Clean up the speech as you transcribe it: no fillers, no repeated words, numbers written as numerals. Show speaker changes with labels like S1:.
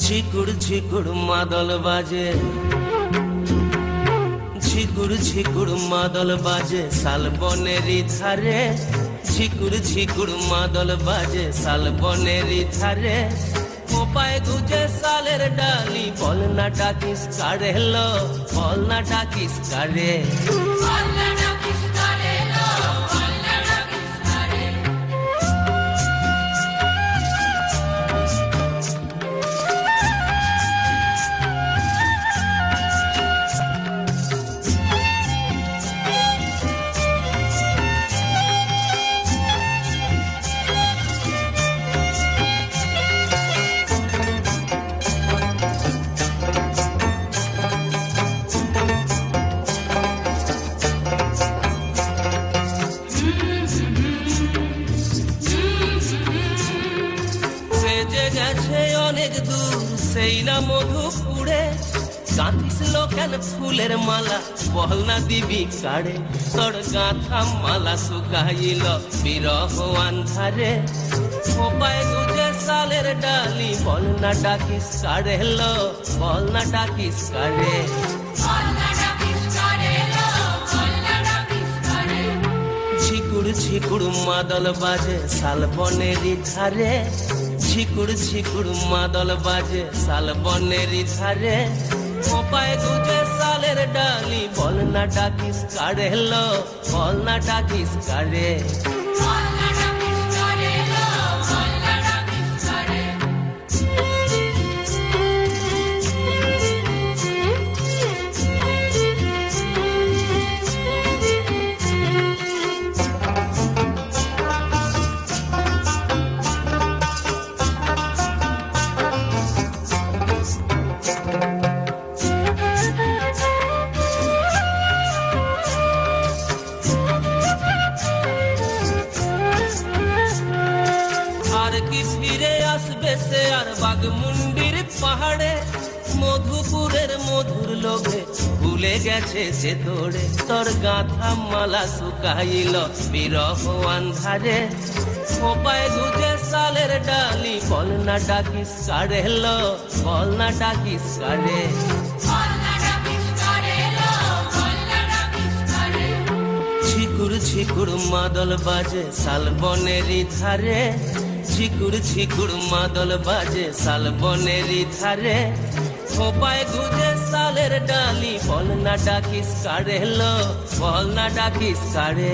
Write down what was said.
S1: ঝিকুর ঝিকুর মাদল বাজে, ঝিকুর ঝিকুর মাদল বাজে শালবনেরই ধারে, ঝিকুর ঝিকুর মাদল বাজে শালবনেরই ধারে। কোপায় গুজে শালের ডালি, বল না ডাকিস কারে লো, বল না ডাকিস কারে। গেছে অনেক দূর সেই না মধুপুরে, গাঁথিস কেন ফুলের মালা, বল না দিবি কাড়ে। তোর গাঁথা মালা শুকাইল বিরহ আন্ধারে, কোপায় গুজে শালের ডালি, বল না ডাকিস কাড়ে লো, বল না ডাকিস কাড়ে। ঝিকুর ঝিকুর মাদল বাজে শালবনেরই ধারে, ঝিকুর ঝিকুর মাদল বাজে শালবনেরই ধারে। কোপায় গুজে শালের ডালি, বল না ডাকিস কারে লো, বল না ডাকিস কারে। ফিরে আসবে সে আর বাগমুন্ডির পাহাড়ে, মধুপুরের মধুর লোভে ভুলে গেছে সে তোরে। তোর গাঁথা মালা শুকাইল বিরহ আন্ধারে, কোপায় গুজে শালের ডালি, বল না ডাকিস কারে লো, বল না ডাকিস কারে। ঝিকুর ঝিকুর মাদল বাজে শালবনেরই ধারে, ঝিকুর ঝিকুর মাদল বাজে শালবনেরই ধারে। কোপায় গুজে শালের ডালি, বল না ডাকিস কারে লো, বল না ডাকিস কারে।